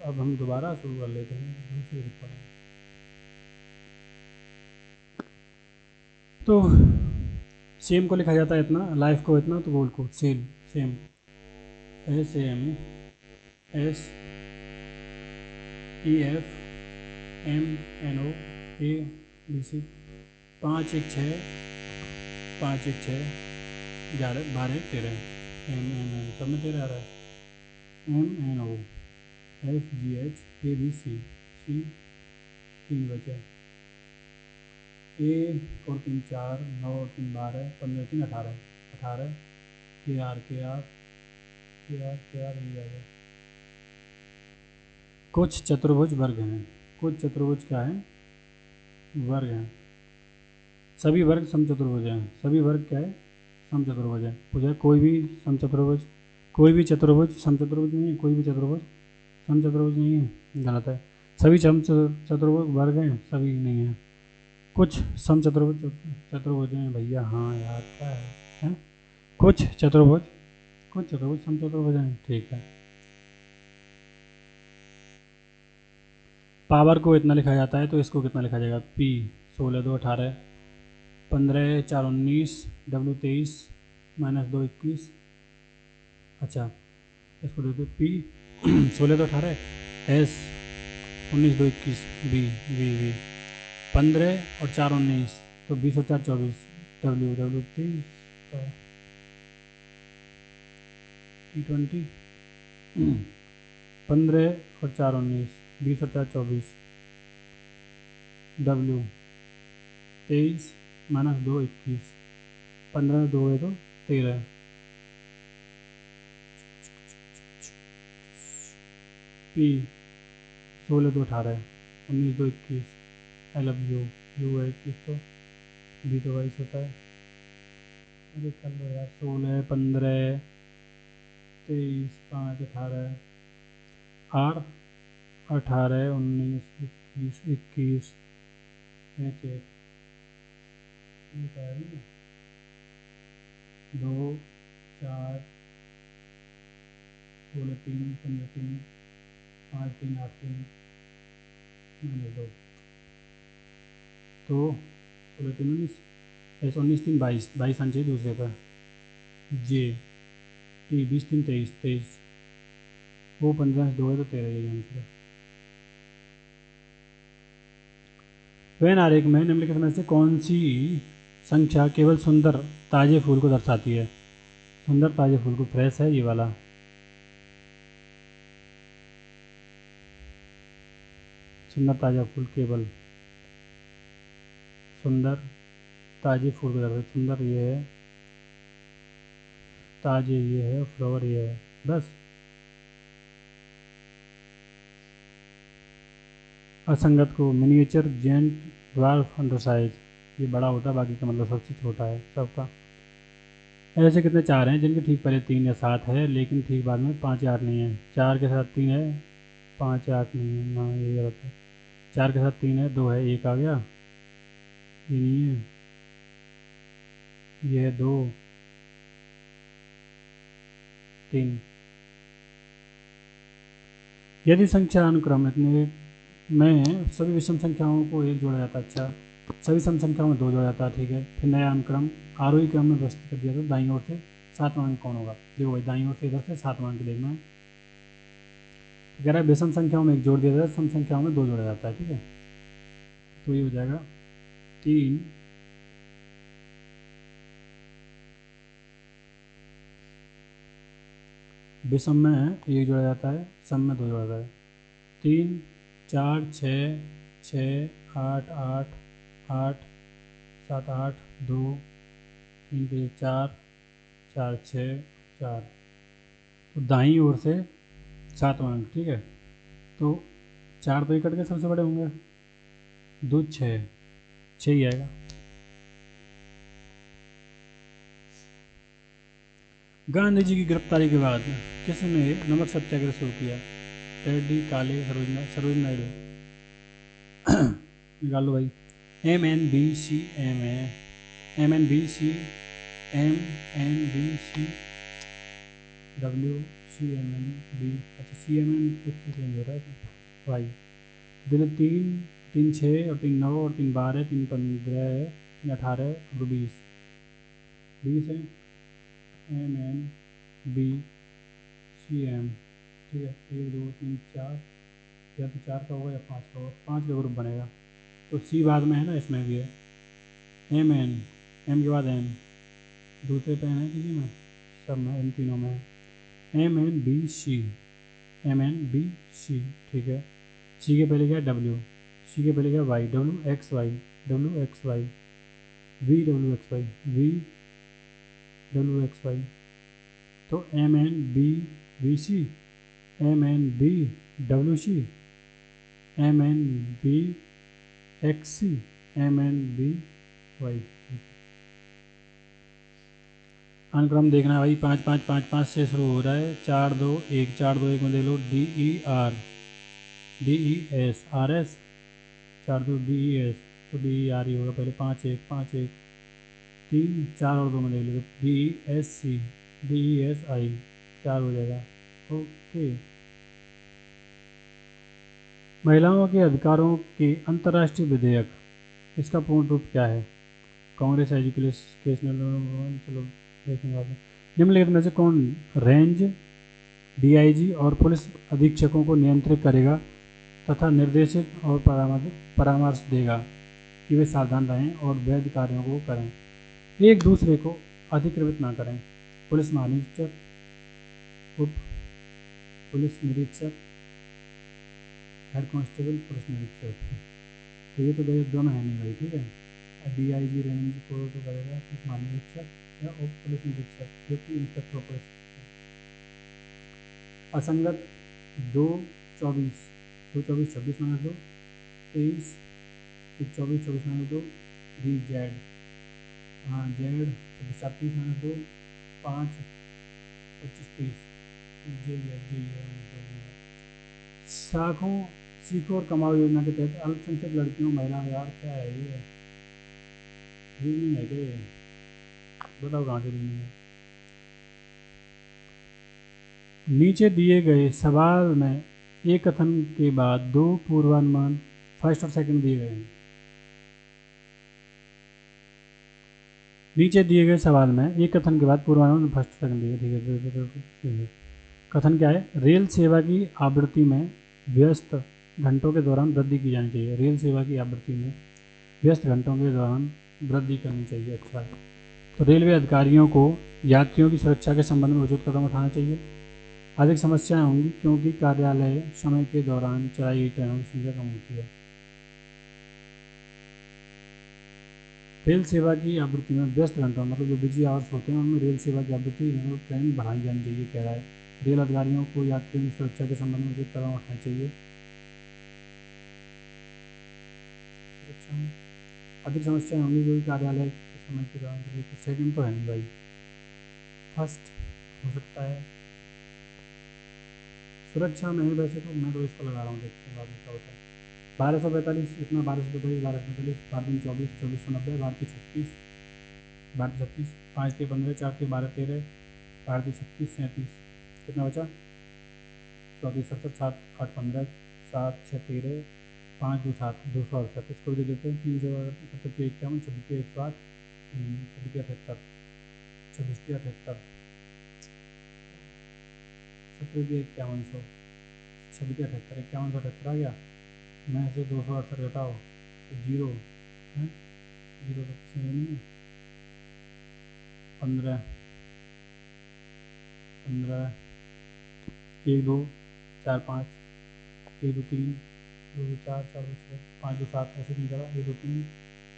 अब हम दोबारा शुरू कर लेते हैं दूसरी रिकॉर्डिंग। तो सेम को लिखा जाता है इतना, लाइफ को इतना, तो गोल्ड को सेम सेम SAMESEMNOABC 5 1 6 5 1 6 11 12 13 MNN सब में 13 आ रहा है। MNOFGHABC C 3 बचे, A 4 3 4 9 3 12 15 3 18 18 KR मिल जाएगा। कुछ चतुर्भुज वर्ग हैं, कुछ चतुर्भुज क्या है, वर्ग हैं। सभी वर्ग समचतुर्भुज हैं, सभी वर्ग क्या है, समचतुर्भुज है। पूछा कोई भी समचतुर्भुज, कोई भी चतुर्भुज समचतुर्भुज नहीं है, कोई भी चतुर्भुज समचतुर्भुज नहीं है, गलत है। सभी चतुर्भुज वर्ग हैं, सभी नहीं है। कुछ समचतुर्भुज चतुर्भुज हैं भैया, हाँ यार क्या है? कुछ चतुर्भुज समचतुर्भुज हैं, ठीक है। पावर को इतना लिखा जाता है तो इसको कितना लिखा जाएगा, P 16 2 18 15 4 19 W 23 -2 21। अच्छा इसको देते P 16 2 18 S 19 2 21 B 15 और 4 19 तो 20 और 4 24 W 23 T20 15 और 4 19 20 और 4 24 W 23 -2 21 15 2 है तो 13 P 16 2 18 19 2 21 LW U है 21 तो B तो 22 होता है। अरे कर लो यार, 16 15 23 5 18 R 18 19 21 21 H 2 4 16 3 15 3 5 3 8 3 -2 तो 16 3 19 S 19 3 22 22 आना चाहिए दूसरे पर। J T 20 3 23 23 वो 15 2 है तो 13 यही आंसर है। वेन आरेख में निम्नलिखित में से कौन सी संख्या केवल सुंदर ताजे फूल को दर्शाती है? सुंदर ताजे फूल को, फ्रेश है ये वाला, सुंदर ताजा फूल केवल सुंदर ताजे फूल को दर्शाती, सुंदर ये है, ताजे ये है, फ्लावर ये है, बस। असंगत को मिनिएचर, जेंट, ड्वार्फ, अंडरसाइज, ये बड़ा होता है, बाकी का मतलब सबसे छोटा है सबका। ऐसे कितने चार हैं जिनके ठीक पहले 3 या 7 है लेकिन ठीक बाद में 5 या 8 नहीं है? 4 के साथ 3 है, 5 या 8 नहीं है ना, ये गलत है। 4 के साथ 3 है, 2 है, 1 आ गया, ये नहीं है, ये है 2 3। यदि संख्या अनुक्रम इतने में सभी विषम संख्याओं को 1 जोड़ा जाता है, अच्छा सभी सम संख्याओं में 2 जोड़ा जाता है, ठीक है। फिर नया अनुक्रम आरोही क्रम में व्यवस्थित कर दिया तो दाईं ओर से 7वां अंक कौन होगा? देखो भाई दाईं ओर से इधर से 7वां अंक देखना है। कह रहा है विषम संख्याओं में 1 जोड़ दिया जाता है, सम संख्याओं में 2 जोड़ा जाता है, ठीक है। तो ये हो जाएगा 3 विषम में 1 जोड़ा जाता है, सम में 2 जोड़ा जाता है। 3 4 6 6 8 8 8 7 8 2 3 5 4 4 6 4, तो दाईं ओर से 7वां अंक, ठीक है। तो 4 तो ही कट के सबसे बड़े होंगे, 2 6 6 ही आएगा। गांधी जी की गिरफ्तारी के बाद किसने नमक सत्याग्रह शुरू किया? टेडी, काले, सरोज नायडू। निकाल लो भाई। MNBC MNBC W CMN B, अच्छा CMN कुछ तो चेंज हो रहा है वाई। दिल 3 3 6 और 3 9 और 3 12 3 15 3 18 और 20 है MNBCM। ठीक है, 1 2 3 4, या तो 4 का होगा या 5 का होगा, 5 का ग्रुप बनेगा। तो सी बाद में है ना, इसमें भी है MN, M के बाद M, दूसरे पे है किसी में, सब में, इन तीनों में है MNBC, MNBC। ठीक है, सी के पहले क्या है W, सी के पहले क्या है Y, WXY, WXY, VWXY, VWXY। तो MNBBC, MNBWC, MNBXC, MNBY। अनुक्रम देखना है भाई, 5 5 5 5 से शुरू हो रहा है, 4 2 1, 4 2 1 में देख लो DES, 4 2 DES, तो DER ही होगा पहले, 5 1 5 1, 3 4 और 2 में देख लो DESC, DESI, 4 हो जाएगा। ओके, महिलाओं के अधिकारों के अंतर्राष्ट्रीय विधेयक, इसका पूर्ण रूप क्या है? कांग्रेस एजुकेशनल, चलो देखेंगे बाद में। निम्नलिखित में से कौन रेंज DIG और पुलिस अधीक्षकों को नियंत्रित करेगा तथा निर्देशित और परामर्श देगा कि वे सावधान रहें और वैध कार्यों को करें, एक दूसरे को अधिकृत ना करें? पुलिस महानिरीक्षक, उप पुलिस निरीक्षक, हेड कांस्टेबल, पुलिस निरीक्षक। तो ये तो दोनों है नहीं भाई, ठीक है। DIG रेंज को तो करेगा पुलिस महानिरीक्षक या उप पुलिस निरीक्षक, जो कि इंस्पेक्टर पुलिस। असंगत 2 24 2 24 26 माइनस 2 23 24 24 माइनस 2 DZ, हाँ Z 30 माइनस 2 5 25 30 शाखों सीखो और कमाओ योजना के तहत अल्पसंख्यक लड़कियों महिला, यार क्या है ये, रीजनिंग है क्या ये? बताओ कहाँ से रीजनिंग है। नीचे दिए गए सवाल में एक कथन के बाद 2 पूर्वानुमान फर्स्ट और सेकंड दिए गए हैं। नीचे दिए गए सवाल में एक कथन के बाद पूर्वानुमान फर्स्ट और सेकंड दिए, ठीक है। कथन क्या है? रेल सेवा की आवृत्ति में व्यस्त घंटों के दौरान वृद्धि की जानी चाहिए। रेल सेवा की आवृत्ति में व्यस्त घंटों के दौरान वृद्धि करनी चाहिए। अच्छा, तो रेलवे अधिकारियों को यात्रियों की सुरक्षा के संबंध में उचित कदम उठाना चाहिए। अधिक समस्याएं होंगी क्योंकि कार्यालय समय के दौरान चलाई गई ट्रेनों की संख्या कम होती है। रेल सेवा की आवृत्ति में व्यस्त घंटों, मतलब जो बिजी आवर्स होते हैं उनमें रेल सेवा की आवृत्ति ट्रेन बढ़ाई जानी चाहिए, कह रहा है। रेल अधिकारियों को यात्रियों की सुरक्षा के संबंध में उचित कदम उठाना चाहिए। अधिक समस्याएं होंगी क्योंकि कार्यालय के समय के दौरान, सेकंड तो है नहीं भाई, फर्स्ट हो सकता है। सुरक्षा में वैसे तो मैं तो इसको लगा रहा हूँ, देखते हैं बाद में क्या होता है। 1245 इतना, 1245 1245 12 24 2490 12 36 12 36 5 3 15 4 3 12 13 12 36 37, कितना बचा? 34 67 7 8 15 7 6 13 5 2 7 268, इसको भी दे देते हैं 3 71 51 26 108 26 78 26 78 17 5100 26 78 5178 आ गया। मैं से 268 घटाओ तो जीरो है, जीरो तो किसी में नहीं है। 15 15 1 2 4 5 1 2 3 2 2 4 4 2 6 5 2 7 ऐसे नहीं करा, 1 2 3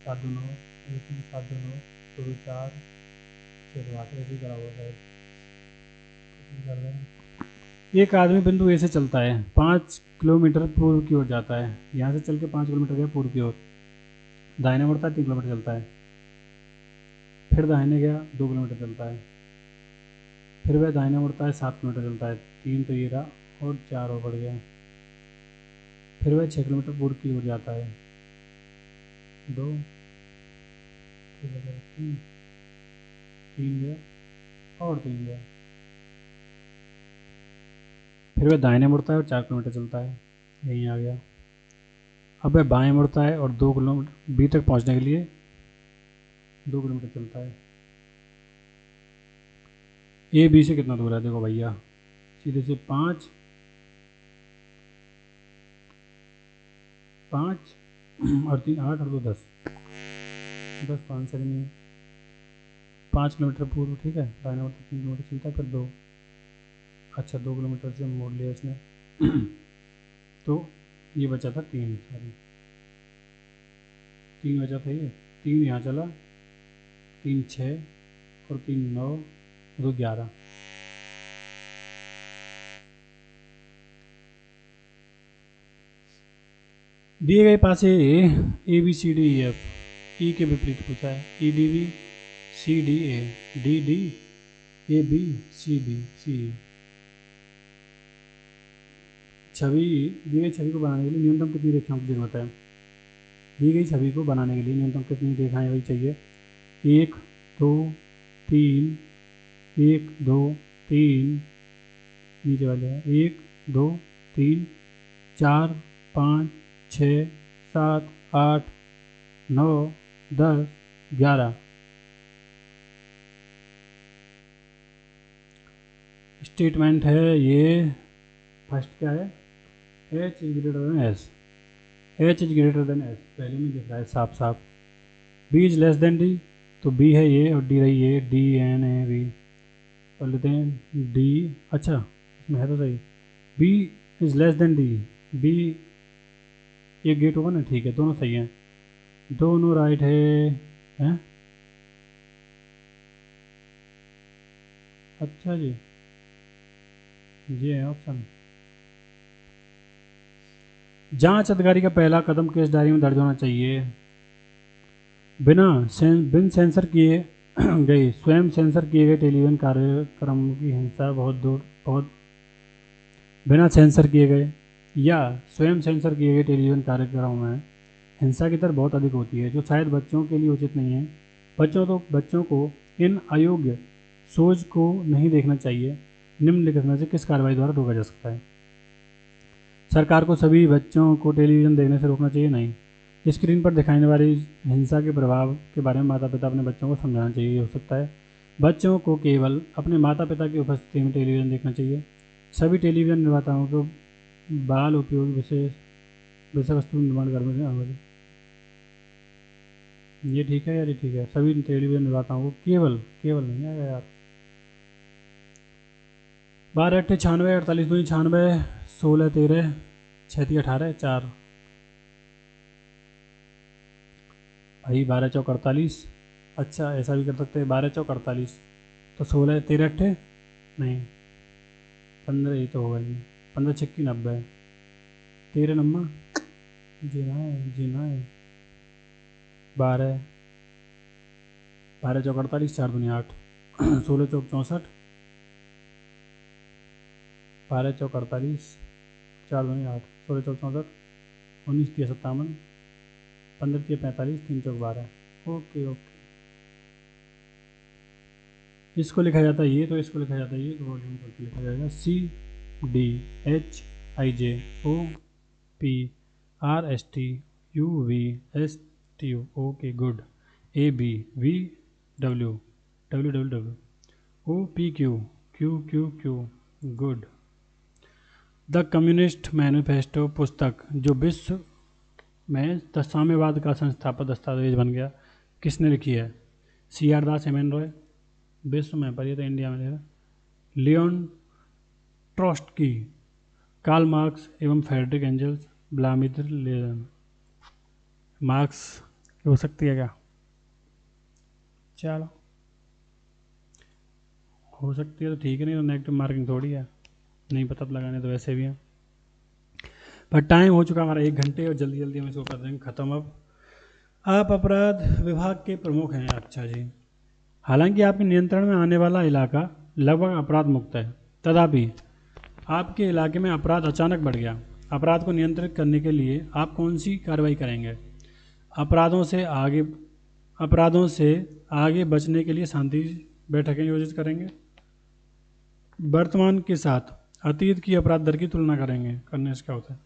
7 2 9 1 2 3 7 2 9 2 2 4 6 2 8 ऐसे ही करा हुआ है। एक आदमी बिंदु ए से चलता है, 5 किलोमीटर पूर्व की ओर जाता है। यहाँ से चल के 5 किलोमीटर गया पूर्व की ओर, दाहिने मुड़ता है 3 किलोमीटर चलता है, फिर दाहिने गया 2 किलोमीटर चलता है, फिर वह दाहिने मुड़ता है 7 किलोमीटर चलता है, 3 तो ये रहा और 4 और बढ़ गया, फिर वह 6 किलोमीटर पूर्व की ओर जाता है, 2 3 3 गया और 3 गया, फिर वह दाहिने मुड़ता है और 4 किलोमीटर चलता है, यहीं आ गया। अब वह बाएं मुड़ता है और 2 किलोमीटर बी तक पहुंचने के लिए 2 किलोमीटर चलता है। ए बी से कितना दूर है देखो भैया, सीधे से 5 और 3 8 और 2 10 तो आंसर ही नहीं है। 5 किलोमीटर पूर्व, ठीक है, दाहिने मुड़ता 3 किलोमीटर चलता है, फिर 2, अच्छा 2 किलोमीटर से मोड़ लिया इसने तो ये बचा था 3, सॉरी 3 बचा था, ये 3 यहाँ चला, 3 6 और 3 9 2 11। दिए गए पासे A B C D E F, E के विपरीत पूछा है, E D B C D A D D A B C B C. छवि, दी गई छवि को बनाने के लिए न्यूनतम कितनी रेखाओं की जरूरत है? दी गई छवि को बनाने के लिए न्यूनतम कितनी रेखाएं वही चाहिए? 1 2 3, 1 2 3, नीचे वाले हैं 1 2 3 4 5 6 7 8 9 10 11। स्टेटमेंट है ये, फर्स्ट क्या है, H is greater than S, H is greater than S, पहले में दिख रहा है साफ साफ। B is less than D, तो B है ये और D रही है, D N A B, तो लेते हैं D, अच्छा इसमें है तो सही, B is less than D, B ये गेट होगा ना, ठीक है, दोनों सही हैं, दोनों राइट है? अच्छा जी, ये है ऑप्शन। जांच अधिकारी का पहला कदम किस डायरी में दर्ज होना चाहिए? बिन सेंसर किए गए, स्वयं सेंसर किए गए टेलीविजन कार्यक्रम की हिंसा बहुत बिना सेंसर किए गए या स्वयं सेंसर किए गए टेलीविजन कार्यक्रमों में हिंसा की दर बहुत अधिक होती है, जो शायद बच्चों के लिए उचित नहीं है। बच्चों को इन अयोग्य शोज को नहीं देखना चाहिए। निम्नलिखित में से किस कार्रवाई द्वारा रोका जा सकता है? सरकार को सभी बच्चों को टेलीविज़न देखने से रोकना चाहिए? नहीं। स्क्रीन पर दिखाने वाली हिंसा के प्रभाव के बारे में माता पिता अपने बच्चों को समझाना चाहिए, हो सकता है। बच्चों को केवल अपने माता पिता की उपस्थिति में टेलीविज़न देखना चाहिए। सभी टेलीविज़न निर्माताओं को बाल उपयोगी विषय वस्तु निर्माण करने से, ये ठीक है यार, ये ठीक है, सभी टेलीविज़न निर्माताओं को केवल नहीं आएगा यार। 12 8 96 48 2 96 16 13 6 18 4, भाई 12 चौक 48, अच्छा ऐसा भी कर सकते हैं, 12 चौक 48, तो 16 13 8 नहीं 15, ही तो होगा जी, 15 6 90, 13 नंबर जी ना है 12 चौक 48 4 दूनी 8, 16 चौक 64, 12 चौक 48 4 दूनी 8, 16 चौक 64, 19 3 57, 15 3 45, 3 चौक 12। ओके इसको लिखा जाता है ये, तो इसको लिखा जाता है ये, तो वॉल्यूम करके लिखा जाएगा CDHIJOPRSTUVSTU। Okay good. ABVW WWW OPQ QQQ good. The communist manifesto पुस्तक जो विश्व में साम्यवाद का संस्थापक दस्तावेज बन गया, किसने लिखी है? CR दास, हेमन रॉय, विश्व में, पर ये तो इंडिया में है, लियोन ट्रोट्स्की, कार्ल मार्क्स एवं Frederick angels, Vladimir Lenin. Marks हो सकती है क्या? चलो हो सकती है तो ठीक है, नहीं तो नेगेटिव मार्किंग थोड़ी है, नहीं पता तो लगाने तो वैसे भी है। पर टाइम हो चुका हमारा 1 घंटे, और जल्दी जल्दी हम इसको कर देंगे ख़त्म। अब आप अपराध विभाग के प्रमुख हैं, अच्छा जी। हालांकि आपके नियंत्रण में आने वाला इलाका लगभग अपराध मुक्त है, तथापि आपके इलाके में अपराध अचानक बढ़ गया। अपराध को नियंत्रित करने के लिए आप कौन सी कार्रवाई करेंगे? अपराधों से आगे बचने के लिए शांति बैठकें आयोजित करेंगे। वर्तमान के साथ अतीत की अपराध दर की तुलना करेंगे, करने से क्या होता है।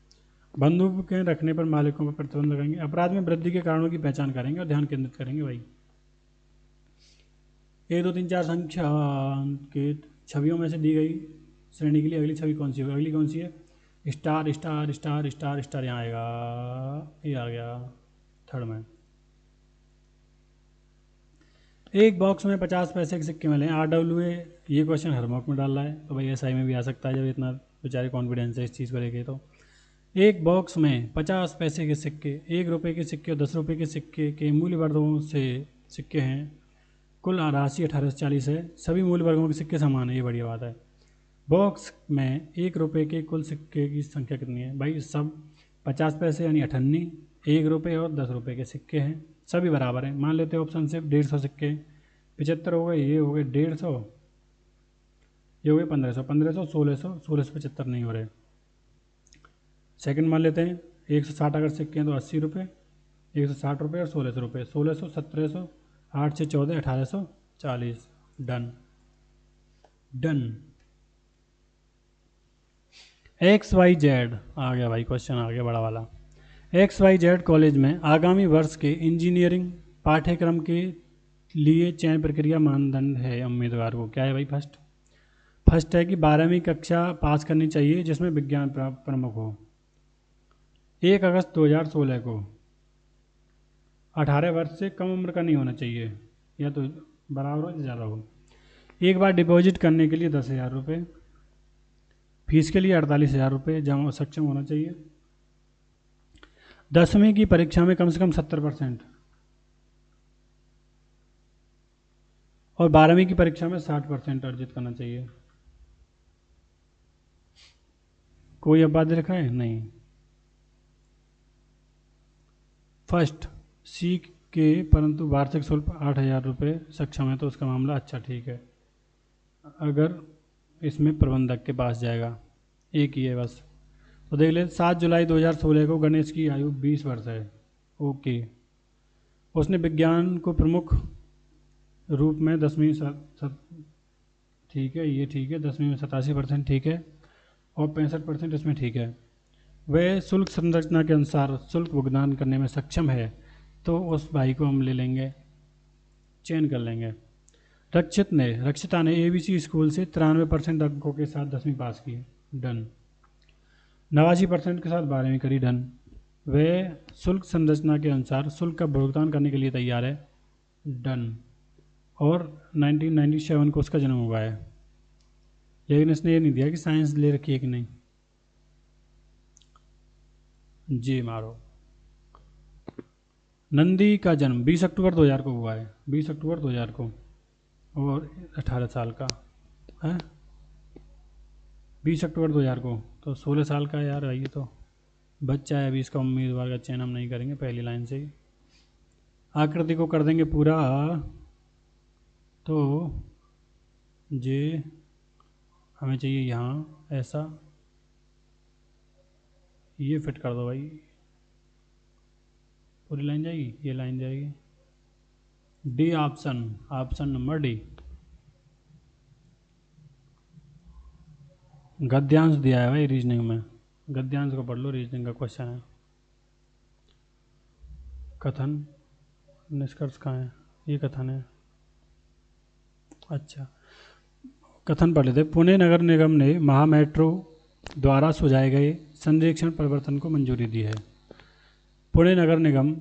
बंदूकें रखने पर मालिकों पर प्रतिबंध लगाएंगे। अपराध में वृद्धि के कारणों की पहचान करेंगे और ध्यान केंद्रित करेंगे भाई। 1 2 3 4 संख्या के छवियों में से दी गई श्रेणी के लिए अगली छवि कौन सी होगी? अगली कौन सी है? Star star star star star, यहाँ आएगा, ये आ गया थर्ड में। एक बॉक्स में 50 पैसे के सिक्के मिले। RWA ये क्वेश्चन हर मॉक में डाल रहा है, तो भाई SI में भी आ सकता है जब इतना बेचारे कॉन्फिडेंस है इस चीज़ को लेके। तो एक बॉक्स में 50 पैसे के सिक्के, 1 रुपये के सिक्के और 10 रुपये के सिक्के के मूल्य वर्गों से सिक्के हैं। कुल राशि 1840 है। सभी मूल्य वर्गों के सिक्के समान है, ये बढ़िया बात है। बॉक्स में 1 रुपये के कुल सिक्के की संख्या कितनी है? भाई सब 50 पैसे यानी 98, 1 रुपये और 10 रुपये के सिक्के हैं, सभी बराबर हैं। मान लेते हैं ऑप्शन से 150 सिक्के, 75 हो गए, ये हो गए 150, ये हो गए 1500, 1500, 1600, 1675 नहीं हो रहे। सेकंड मान लेते हैं 160 अगर सिक्के हैं तो 80 रुपये, 160 रुपये और 1600 रुपये, 1600, 1700, 8 से 14, 1840। Done done. XYZ आ गया भाई, क्वेश्चन आ गया बड़ा वाला। XYZ कॉलेज में आगामी वर्ष के इंजीनियरिंग पाठ्यक्रम के लिए चयन प्रक्रिया मानदंड है उम्मीदवार को। क्या है भाई? फर्स्ट है कि 12वीं कक्षा पास करनी चाहिए जिसमें विज्ञान प्रमुख हो। 1 अगस्त 2016 को 18 वर्ष से कम उम्र का नहीं होना चाहिए, या तो बराबर हो या ज़्यादा हो। एक बार डिपॉजिट करने के लिए 10,000 रुपये, फीस के लिए 48,000 रुपये जमा सक्षम होना चाहिए। 10वीं की परीक्षा में कम से कम 70% और 12वीं की परीक्षा में 60% अर्जित करना चाहिए। कोई अपवाद लिखा है? नहीं। फर्स्ट सी के परंतु वार्षिक शुल्क 8,000 रुपये सक्षम है तो उसका मामला अच्छा ठीक है, अगर इसमें प्रबंधक के पास जाएगा। एक ही है बस। तो देख ले, 7 जुलाई 2016 को गणेश की आयु 20 वर्ष है। ओके। उसने विज्ञान को प्रमुख रूप में 10वीं ठीक है, ये ठीक है, 10वीं में 87% ठीक है और 65% इसमें ठीक है। वह शुल्क संरचना के अनुसार शुल्क भुगतान करने में सक्षम है तो उस भाई को हम ले लेंगे, चयन कर लेंगे। रक्षिता ने ABC स्कूल से 93% अंकों के साथ 10वीं पास की। डन। 89% के साथ 12वीं करी। डन। वह शुल्क संरचना के अनुसार शुल्क का भुगतान करने के लिए तैयार है। डन। और 1997 को उसका जन्म हुआ है, लेकिन इसने ये नहीं दिया कि साइंस ले रखी है कि नहीं। जी मारो। नंदी का जन्म 20 अक्टूबर 2000 को हुआ है, 20 अक्टूबर 2000 को, और 18 साल का है। 20 अक्टूबर 2000 को तो 16 साल का है यार, ये तो बच्चा है अभी। इसका उम्मीदवार का चयन हम नहीं करेंगे पहली लाइन से ही। आकृति को कर देंगे पूरा, तो जे हमें चाहिए यहाँ ऐसा, ये फिट कर दो भाई, पूरी लाइन जाएगी, ये लाइन जाएगी। D option, option number D. गद्यांश दिया है भाई रीजनिंग में, गद्यांश को पढ़ लो, रीजनिंग का क्वेश्चन है। कथन निष्कर्ष कहाँ है? ये कथन है। अच्छा, कथन पढ़ लेते। पुणे नगर निगम ने महा मेट्रो द्वारा सुझाए गए संरक्षण परिवर्तन को मंजूरी दी है। पुणे नगर निगम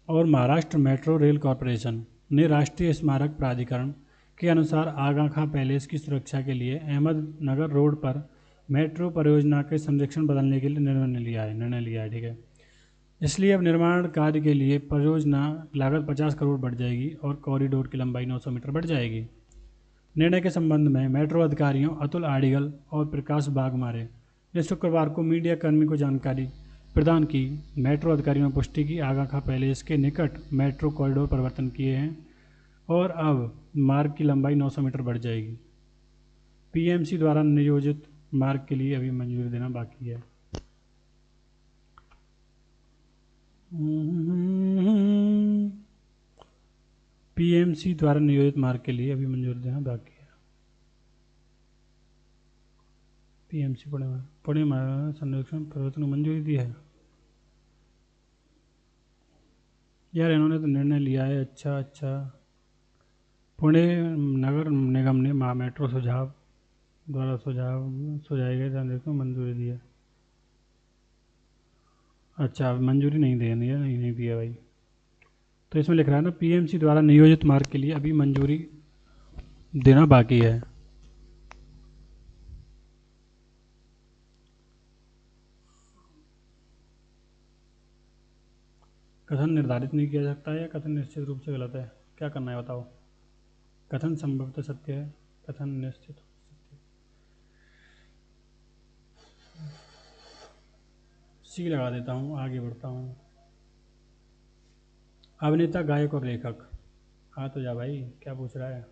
और महाराष्ट्र मेट्रो रेल कॉरपोरेशन ने राष्ट्रीय स्मारक प्राधिकरण के अनुसार आगा खां पैलेस की सुरक्षा के लिए अहमदनगर रोड पर मेट्रो परियोजना के संरक्षण बदलने के लिए निर्णय लिया है। ठीक है, इसलिए अब निर्माण कार्य के लिए परियोजना लागत 50 करोड़ बढ़ जाएगी और कॉरिडोर की लंबाई 900 मीटर बढ़ जाएगी। निर्णय के संबंध में मेट्रो अधिकारियों अतुल आडिगल और प्रकाश बागमारे ने शुक्रवार को मीडिया कर्मी को जानकारी प्रदान की। मेट्रो अधिकारियों ने पुष्टि की आगा खां पैलेस के निकट मेट्रो कॉरिडोर परिवर्तन किए हैं और अब मार्ग की लंबाई 900 मीटर बढ़ जाएगी। PMC द्वारा नियोजित मार्ग के लिए अभी मंजूरी देना बाकी है। PMC द्वारा नियोजित मार्ग के लिए अभी मंजूरी देना बाकी है। पीएमसी पुणे महाराष्ट्र संरक्षण परिवर्तन को मंजूरी दी है। यार इन्होंने तो निर्णय लिया है। अच्छा पुणे नगर निगम ने मेट्रो सुझाव द्वारा सुझाए गए संरक्षण को मंजूरी दी है। अच्छा मंजूरी नहीं दे नहीं दिया भाई। तो इसमें लिख रहा है ना पीएमसी द्वारा नियोजित मार्ग के लिए अभी मंजूरी देना बाकी है। कथन निर्धारित नहीं किया जा सकता है या कथन निश्चित रूप से गलत है, क्या करना है बताओ। कथन संभवतः सत्य है, कथन निश्चित सत्य। सी लगा देता हूँ, आगे बढ़ता हूँ। अभिनेता गायक और लेखक, हाँ तो जा भाई क्या पूछ रहा है,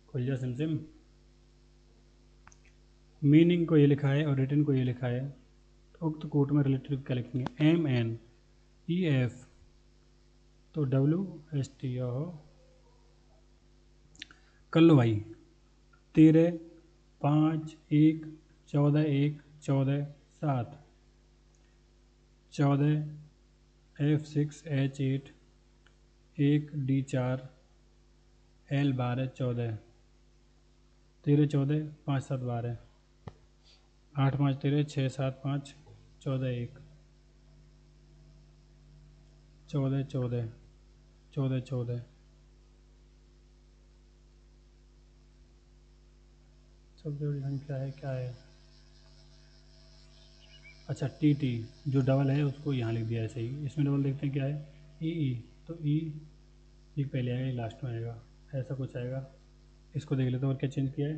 खुल जा सिम। मीनिंग को ये लिखा है और रिटर्न को ये लिखा है, उक्त कोट में रिलेटिव क्या लिखेंगे, MNEF तो WST हो। कर लो भाई। 13 5 1 14 1 14 7 14 F6 H8 1 D4 L12 14 13 14 5 7 12 8 5 13 6 7 5 14 1 14 14 14 14 सबसे बड़ी संख्या है क्या है। अच्छा TT जो डबल है उसको यहाँ लिख दिया ऐसे ही। इसमें डबल देखते हैं क्या है, EE तो E पहले आएगा, लास्ट में आएगा, ऐसा कुछ आएगा। इसको देख लेते हैं और क्या चेंज किया है,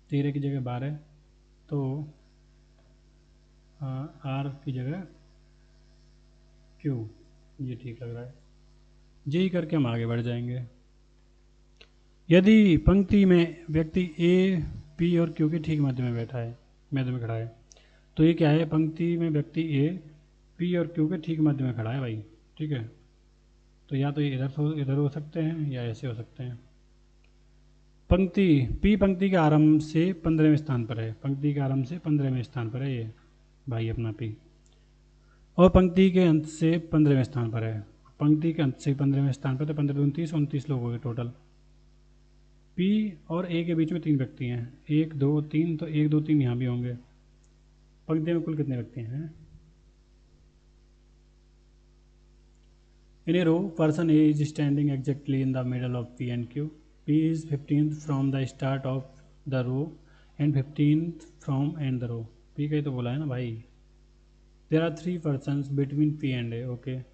13 की जगह 12 तो R की जगह Q, ये ठीक लग रहा है। यही करके हम आगे बढ़ जाएंगे। यदि पंक्ति में व्यक्ति A P और Q के ठीक मध्य में बैठा है, मध्य में खड़ा है, तो ये क्या है, पंक्ति में व्यक्ति A P और Q के ठीक मध्य में खड़ा है भाई, ठीक है। तो या तो ये इधर हो सकते हैं या ऐसे हो सकते हैं। पंक्ति P पंक्ति के आरंभ से 15वें स्थान पर है, पंक्ति के आरंभ से 15वें स्थान पर है ये भाई अपना P, और पंक्ति के अंत से 15वें स्थान पर है, पंक्ति के अंत से 15वें स्थान पर, तो 15 दूनी 30 29 लोग हो गए टोटल। P और A के बीच में 3 व्यक्ति हैं, 1 2 3, तो 1 2 3 यहाँ भी होंगे। पंक्ति में कुल कितने व्यक्ति हैं। In a row, person A is standing exactly in the middle of P and Q. P is 15th from the start of the row and 15th from end the row. P का ही तो बोला है ना भाई। There are 3 persons between P and A. Okay.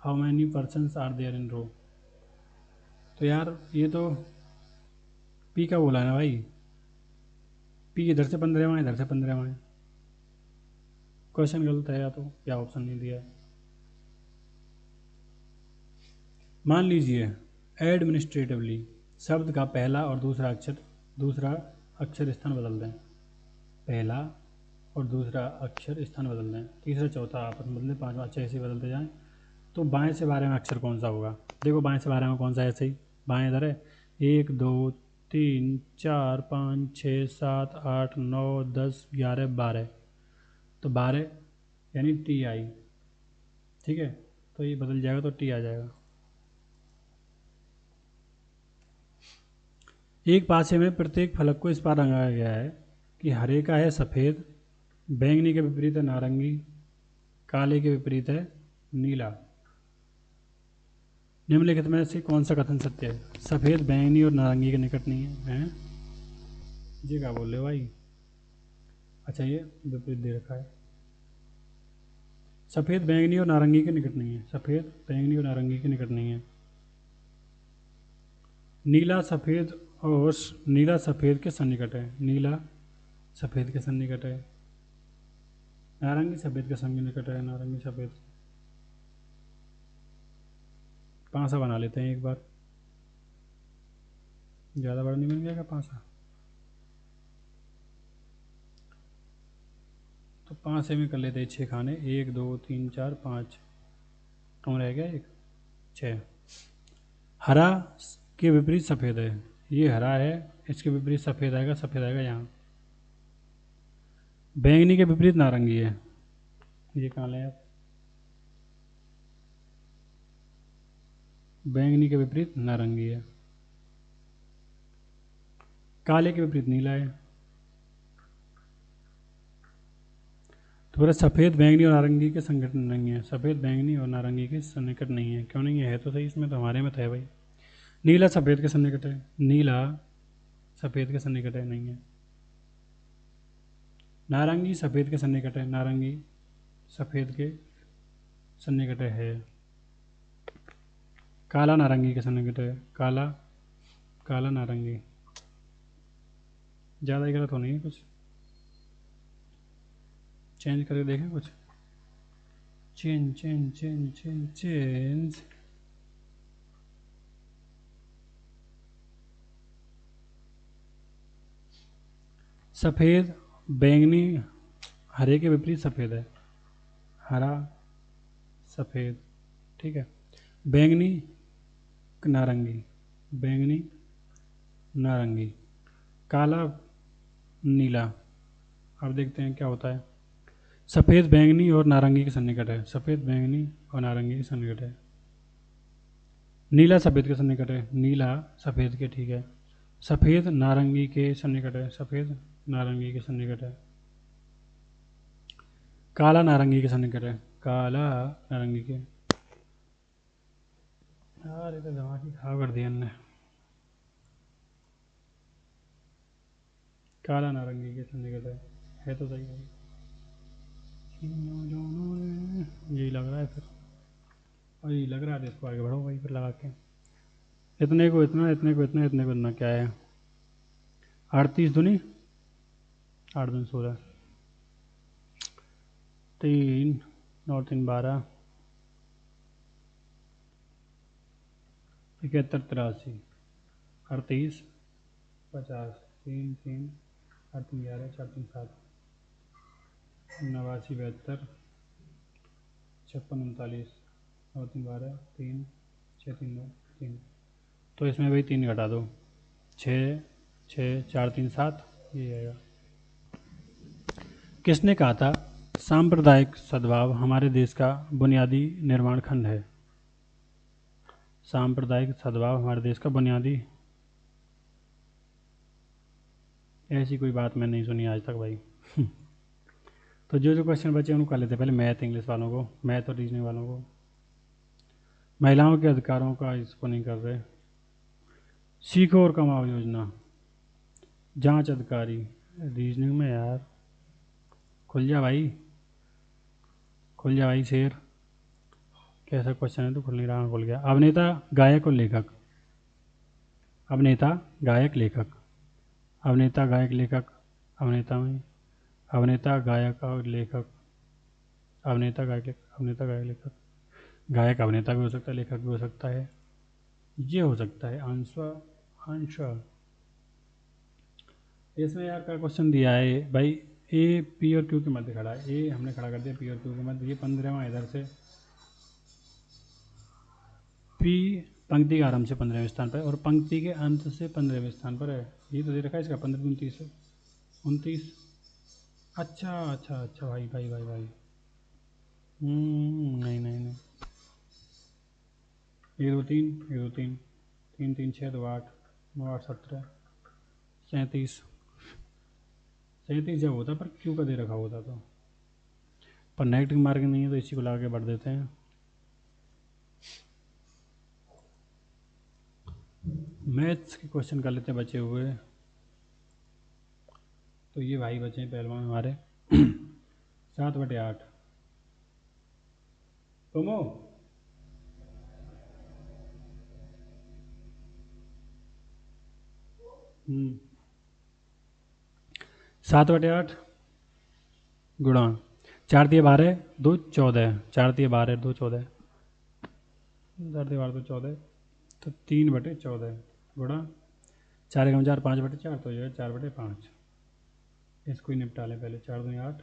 How many persons are there in row? तो यार ये तो P का बोला है ना भाई, P इधर से 15वां इधर से 15वां है। क्वेश्चन गलत है या ऑप्शन नहीं दिया है। मान लीजिए एडमिनिस्ट्रेटिवली शब्द का पहला और दूसरा अक्षर स्थान बदल दें, पहला और दूसरा अक्षर स्थान बदल दें, तीसरा चौथा आपस में बदलें, पांचवा अच्छे ऐसे बदलते जाएं, तो बाएं से 12वें अक्षर कौन सा होगा। देखो बाएं से 12वें कौन सा है, ऐसे ही बाएं इधर है, 1 2 3 4 5 6 7 8 9 10 11 12, तो 12 यानी TI, ठीक है। तो ये बदल जाएगा तो T आ जाएगा। एक पासे में प्रत्येक फलक को इस बार रंगाया गया है कि हरे का है सफ़ेद, बैंगनी के विपरीत है नारंगी, काले के विपरीत है नीला। निम्नलिखित में से कौन सा कथन सत्य है, सफ़ेद बैंगनी और नारंगी के निकट नहीं है, हैं जी क्या बोल रहे हो भाई। अच्छा ये विपरीत दे रखा है, सफ़ेद बैंगनी और नारंगी के निकट नहीं है, सफ़ेद बैंगनी और नारंगी के निकट नहीं है। नीला सफ़ेद के सन्निकट है, नीला सफ़ेद के सन्निकट है, नारंगी सफ़ेद के सन्निकट है, नारंगी सफ़ेद। पांसा बना लेते हैं एक बार, ज़्यादा बड़ा नहीं बन गया क्या पांसा, तो 5 से में कर लेते हैं 6 खाने, 1 2 3 4 5 कौन रह गया, 1 6। हरा के विपरीत सफ़ेद है, ये हरा है, इसके विपरीत सफ़ेद आएगा, सफ़ेद आएगा यहाँ। बैंगनी के विपरीत नारंगी है, ये कहाँ लें आप? बैंगनी के विपरीत नारंगी है। काले के विपरीत नीला है। तो बोला सफ़ेद बैंगनी और नारंगी के संगठन नहीं है। सफ़ेद बैंगनी और नारंगी के सन्निकट नहीं है। क्यों नहीं है? तो सही, इसमें तो हमारे में तो है भाई। नीला सफ़ेद के सन्निकट है, नीला सफ़ेद के सन्निकट है, नहीं है। नारंगी सफ़ेद के सन्निकट है, नारंगी सफ़ेद के सन्निकट है। काला नारंगी के सन्निकट है, काला काला नारंगी। ज़्यादा ही गलत होनी है, कुछ चेंज करके देखें कुछ। Change change change change change. सफ़ेद बैंगनी हरे के विपरीत सफ़ेद है, हरा सफ़ेद, ठीक है। बैंगनी नारंगी, बैंगनी नारंगी, काला नीला। अब देखते हैं क्या होता है। सफ़ेद बैंगनी और नारंगी के सन्निकट है, सफ़ेद बैंगनी और नारंगी के सन्निकट है। नीला सफ़ेद के सन्निकट है, नीला सफ़ेद के, ठीक है। सफ़ेद नारंगी के सन्निकट है, सफ़ेद नारंगी के सन्निकट है। काला नारंगी के सन्निकट है, काला नारंगी के। यार ये तो दिमाग ही खराब कर दिया इनने। काला नारंगी के सन्निकट है तो सही है। यही लग रहा है फिर, और यही लग रहा है तो इसको आगे बढ़ो वही फिर लगा के। इतने को इतना, इतने को इतना, इतने को इतना, क्या है? 38 दूनी 8 दूनी 16, 3 और 3 12, 71 83, 38 50, 3 3 8 3 11 4 3 7, 89 72, 56 39, 9 3 12, 3 6 3 9 3। तो इसमें भाई 3 घटा दो, 6 6 4 3 7, ये आएगा। किसने कहा था सांप्रदायिक सद्भाव हमारे देश का बुनियादी निर्माण खंड है? सांप्रदायिक सद्भाव हमारे देश का बुनियादी, ऐसी कोई बात मैं नहीं सुनी आज तक भाई। तो जो जो क्वेश्चन बचे उनको कर लेते, पहले मैथ इंग्लिश वालों को, मैथ और रीजनिंग वालों को। महिलाओं के अधिकारों का इसको नहीं कर रहे। सीखो और कमाओ योजना, जांच अधिकारी, रीजनिंग में यार खुल जा भाई, खुल जा भाई शेर। कैसा क्वेश्चन है तो खुल नहीं रहा, खुल गया। अभिनेता गायक और लेखक, अभिनेता गायक लेखक, अभिनेता गायक लेखक, अभिनेता में अभिनेता गायक और लेखक, अभिनेता गायक लेखक, अभिनेता गायक लेखक, गायक अभिनेता भी हो सकता है, लेखक भी हो सकता है, ये हो सकता है आंसर। आंसर इसमें यार का क्वेश्चन दिया है भाई, ए पी और क्यू के मध्य खड़ा है, ए हमने खड़ा कर दिया पी और क्यू के मध्य, ये 15वां इधर से, पी पंक्ति के आरंभ से 15वें स्थान पर और पंक्ति के अंत से 15वें स्थान पर है। ये तो दे रखा है इसका 15 29 29। अच्छा अच्छा अच्छा भाई भाई भाई भाई, नहीं नहीं नहीं, 1 2 3 1 2 3 3 3 6 2 8 9 8 17 37, 37 जब होता पर क्यों का दे रखा होता तो, पर नेगेटिव मार्किंग नहीं है तो इसी को ला के बढ़ देते हैं। मैथ्स के क्वेश्चन कर लेते हैं बचे हुए। तो ये भाई बचे हैं पहलवान हमारे। 7/8 तुमो 7/8 गुणा 4 दिए 12 2 14, 4 दिए 12 2 14, 4 दिए 12 2 14, तो 3/14 गुणा 4 एकम 4 5/4, तो जो है 4/5। इसको ही निपटा लें पहले। 4 दूनी 8,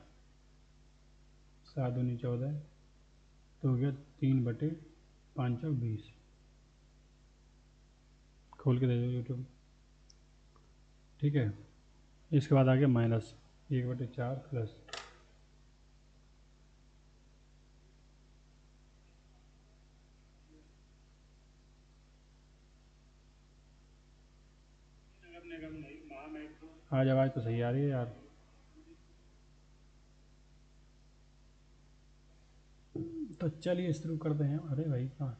7 दूनी 14, तो हो गया 3/5 और 20। खोल के दे दो यूट्यूब। ठीक है। इसके बाद आ गया माइनस 1/4 प्लस आज आवाज़ तो सही आ रही है यार। तो चलिए शुरू करते हैं। अरे भाई कहाँ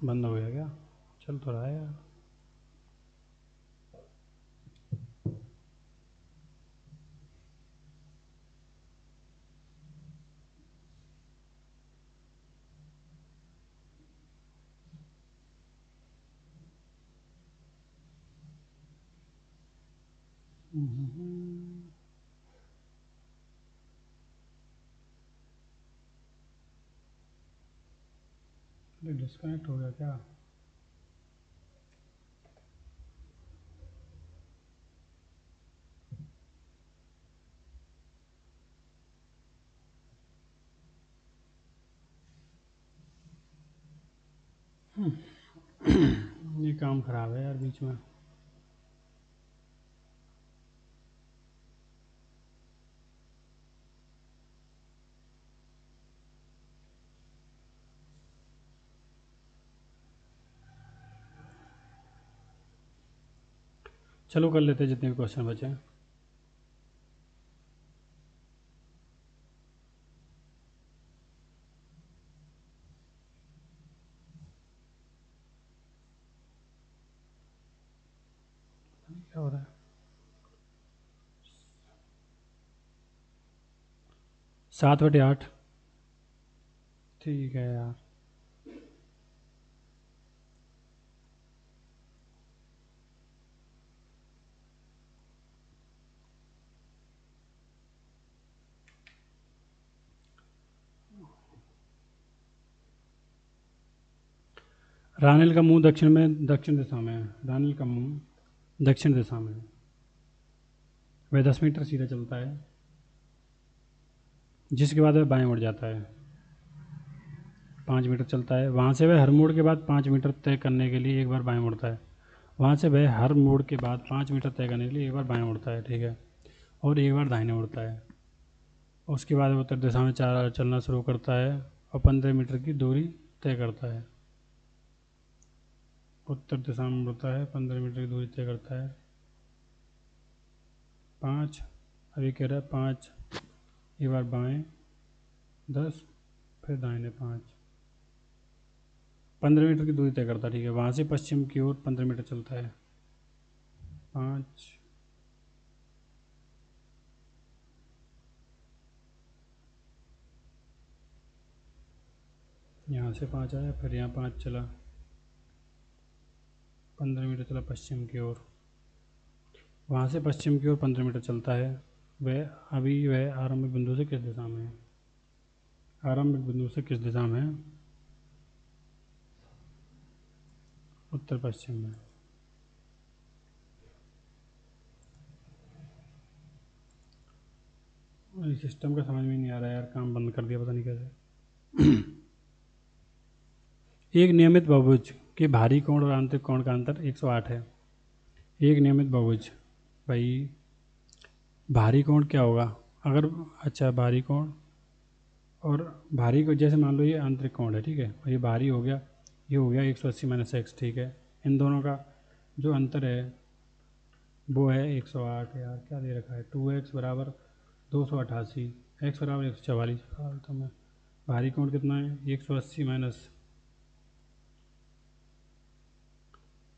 बंद हो गया क्या? चल तो रहा है यार। अरे डिस्कनेक्ट हो गया क्या? ये काम खराब है यार बीच में। चलो कर लेते हैं जितने भी क्वेश्चन बचे हैं। क्या हो रहा है? 7/8। ठीक है यार। रानिल का मुंह दक्षिण दिशा में है। रानिल का मुंह दक्षिण दिशा में है। वह 10 मीटर सीधा चलता है, जिसके बाद वह बाएं मुड़ जाता है। 5 मीटर चलता है, वहाँ से वह हर मोड़ के बाद 5 मीटर तय करने के लिए एक बार बाएं मुड़ता है। वहाँ से वह हर मोड़ के बाद 5 मीटर तय करने के लिए एक बार बाएं मुड़ता है, ठीक है, और एक बार दाहिने मुड़ता है। उसके बाद वो उत्तर दिशा में चलना शुरू करता है और 15 मीटर की दूरी तय करता है। उत्तर दिशा में मुड़ता है, 15 मीटर की दूरी तय करता है। 5, अभी कह रहा है 5, एक बार बाएं 10, फिर दाहिने 5, 15 मीटर की दूरी तय करता है, ठीक है। वहाँ से पश्चिम की ओर 15 मीटर चलता है। 5, यहाँ से 5 आया, फिर यहाँ 5 चला, 15 मीटर चला पश्चिम की ओर। वहाँ से पश्चिम की ओर 15 मीटर चलता है। वह आरंभिक बिंदु से किस दिशा में है? आरंभिक बिंदु से किस दिशा में है? उत्तर पश्चिम में। इस सिस्टम का समझ में नहीं आ रहा है यार, काम बंद कर दिया पता नहीं कैसे। एक नियमित बहुभुज के भारी कोण और आंतरिक कोण का अंतर 108 है। एक नियमित बहुभुज, भाई भारी कोण क्या होगा? अगर अच्छा भारी कोण और भारी को जैसे मान लो ये आंतरिक कोण है, ठीक है, और ये भारी हो गया, ये हो गया 180 - x, ठीक है। इन दोनों का जो अंतर है वो है 108। यार क्या दे रखा है, 2x बराबर 288, x बराबर 144। फालतू में भारी कोण कितना है? 180 माइनस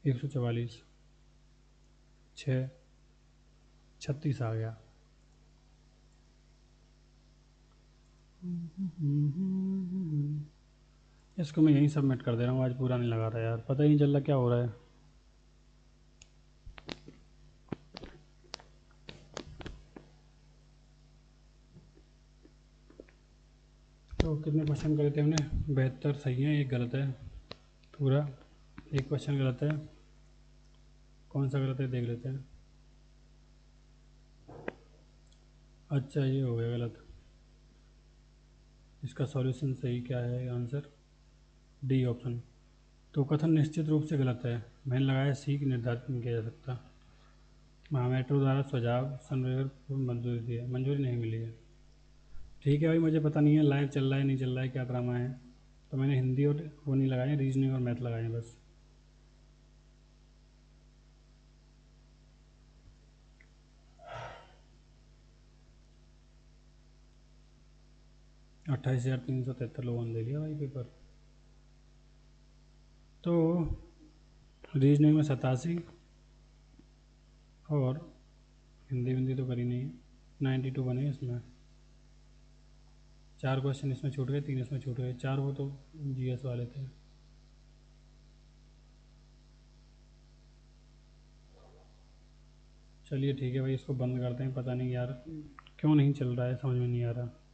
144, 6, 36 आ गया। इसको मैं यहीं सबमिट कर दे रहा हूँ, आज पूरा नहीं लगा रहा यार, पता ही नहीं चल रहा क्या हो रहा है। तो कितने क्वेश्चन करे थे हमने? 72 सही है, एक गलत है पूरा, एक क्वेश्चन गलत है। कौन सा गलत है देख लेते हैं। अच्छा ये हो गया गलत। इसका सॉल्यूशन सही क्या है आंसर? D option. तो कथन निश्चित रूप से गलत है। मैंने लगाया सी की निर्धारित नहीं किया जा सकता। महामेट्रो द्वारा सुझाव सनवेयर को मंजूरी दी है, मंजूरी नहीं मिली है। ठीक है भाई, मुझे पता नहीं है लाइव चल रहा है नहीं चल रहा है क्या ड्रामा है। तो मैंने हिंदी और वो नहीं लगाए, रीजनिंग और मैथ लगाए हैं बस। 28,373 लोगों ने दे लिया भाई पेपर। तो रीजनिंग में 87 और हिंदी हिंदी तो करी नहीं है, 92 बने इसमें। 4 क्वेश्चन इसमें छूट गए, 3 इसमें छूट गए, 4 वो तो जीएस वाले थे। चलिए ठीक है भाई, इसको बंद करते हैं। पता नहीं यार क्यों नहीं चल रहा है, समझ में नहीं आ रहा।